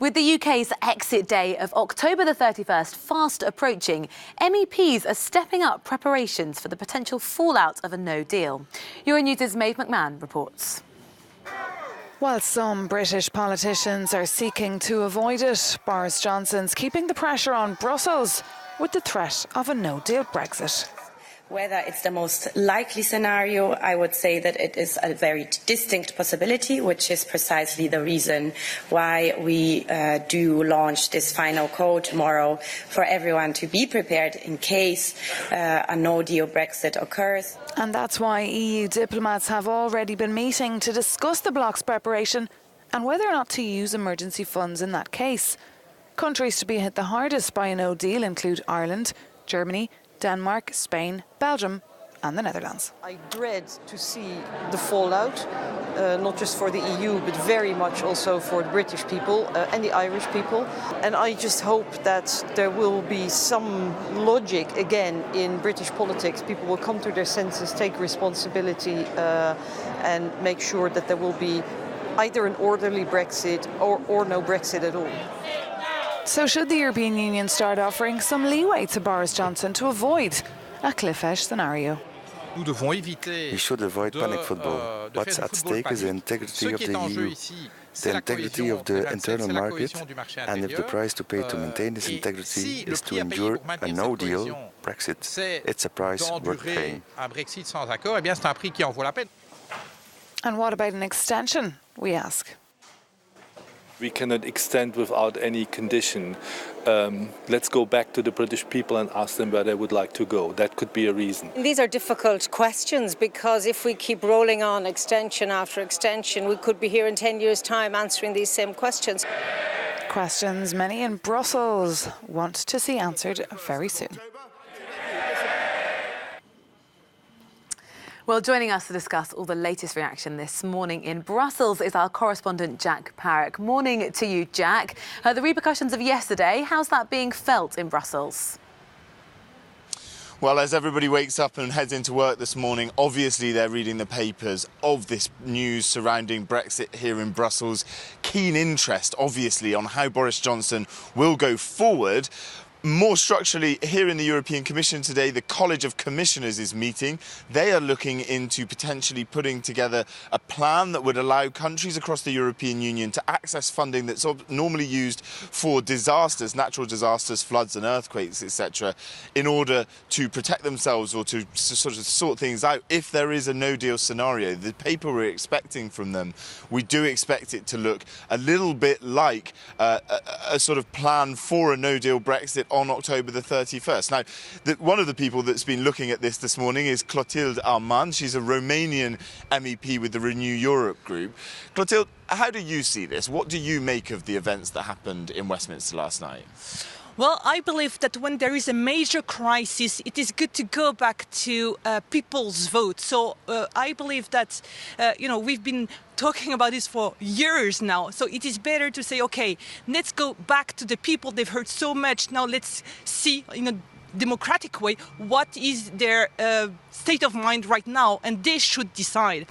With the UK's exit day of October the 31st fast approaching, MEPs are stepping up preparations for the potential fallout of a no deal. Euronews' Maeve McMahon reports. While some British politicians are seeking to avoid it, Boris Johnson's keeping the pressure on Brussels with the threat of a no-deal Brexit. Whether it's the most likely scenario, I would say that it is a very distinct possibility, which is precisely the reason why we do launch this final call tomorrow for everyone to be prepared in case a no-deal Brexit occurs. And that's why EU diplomats have already been meeting to discuss the bloc's preparation and whether or not to use emergency funds in that case. Countries to be hit the hardest by a no deal include Ireland, Germany, Denmark, Spain, Belgium and the Netherlands. I dread to see the fallout, not just for the EU, but very much also for the British people and the Irish people. And I just hope that there will be some logic again in British politics. People will come to their senses, take responsibility and make sure that there will be either an orderly Brexit or no Brexit at all. So should the European Union start offering some leeway to Boris Johnson to avoid a cliff edge scenario? We should avoid panic football. What's at stake is the integrity of the EU, the integrity of the internal market, and if the price to pay to maintain this integrity is to endure a no-deal Brexit, it's a price worth paying. And what about an extension, we ask? We cannot extend without any condition. Let's go back to the British people and ask them where they would like to go. That could be a reason. These are difficult questions because if we keep rolling on extension after extension, we could be here in 10 years' time answering these same questions. Questions many in Brussels want to see answered very soon. Well, joining us to discuss all the latest reaction this morning in Brussels is our correspondent Jack Parrock. Morning to you, Jack. The repercussions of yesterday, how's that being felt in Brussels? Well, as everybody wakes up and heads into work this morning, obviously they're reading the papers of this news surrounding Brexit here in Brussels. Keen interest, obviously, on how Boris Johnson will go forward. More structurally, here in the European Commission today, the College of Commissioners is meeting. They are looking into potentially putting together a plan that would allow countries across the European Union to access funding that's normally used for disasters, natural disasters, floods and earthquakes, etc., in order to protect themselves or to sort of sort things out if there is a no-deal scenario. The paper we're expecting from them, we do expect it to look a little bit like a sort of plan for a no-deal Brexit on October the 31st. Now, one of the people that's been looking at this morning is Clotilde Armand. She's a Romanian MEP with the Renew Europe group. Clotilde, how do you see this? What do you make of the events that happened in Westminster last night? Well, I believe that when there is a major crisis, it is good to go back to people's vote. So I believe that, we've been talking about this for years now. So it is better to say, OK, let's go back to the people. They've heard so much. Now let's see in a democratic way what is their state of mind right now. And they should decide.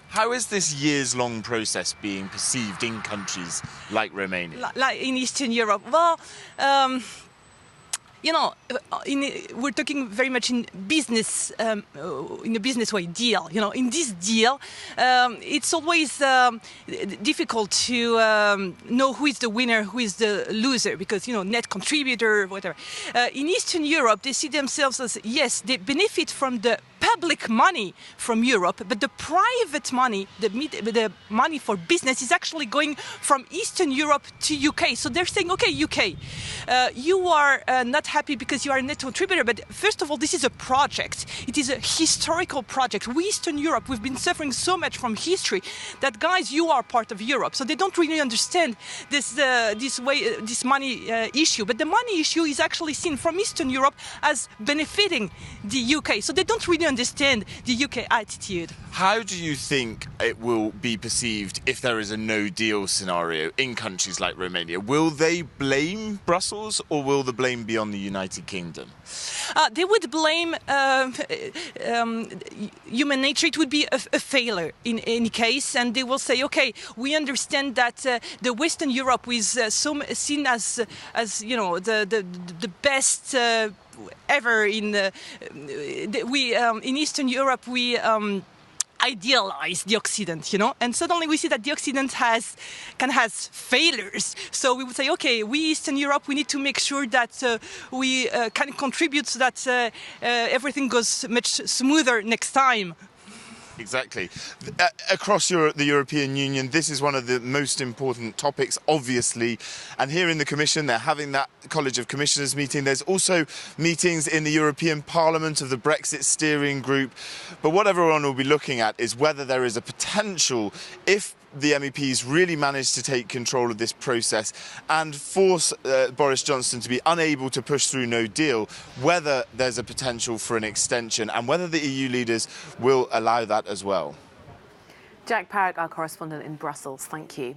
How is this years-long process being perceived in countries like Romania? Like in Eastern Europe? Well, we're talking very much in business, in a business way, deal. In this deal, it's always difficult to know who is the winner, who is the loser, because, net contributor, whatever. In Eastern Europe, they see themselves as, yes, they benefit from the public money from Europe, but the private money, the money for business is actually going from Eastern Europe to UK. So they're saying, OK, UK, you are not happy because you are a net contributor, but first of all, this is a project. It is a historical project. We, Eastern Europe, we've been suffering so much from history that, guys, you are part of Europe. So they don't really understand this money issue. But the money issue is actually seen from Eastern Europe as benefiting the UK. So they don't really understand the UK attitude. How do you think it will be perceived if there is a no-deal scenario in countries like Romania? Will they blame Brussels, or will the blame be on the United Kingdom? They would blame human nature. It would be a failure in any case, and they will say, okay, we understand that the Western Europe is seen as the best ever in in Eastern Europe. We idealize the Occident, and suddenly we see that the Occident has failures. So we would say, okay, we Eastern Europe, we need to make sure that we can contribute so that everything goes much smoother next time. Exactly. Across the European Union, this is one of the most important topics, obviously. And here in the Commission, they're having that College of Commissioners meeting. There's also meetings in the European Parliament of the Brexit steering group. But what everyone will be looking at is whether there is a potential, if the MEPs really manage to take control of this process and force Boris Johnson to be unable to push through no deal, whether there's a potential for an extension and whether the EU leaders will allow that as well. Jack Parrick, our correspondent in Brussels, thank you.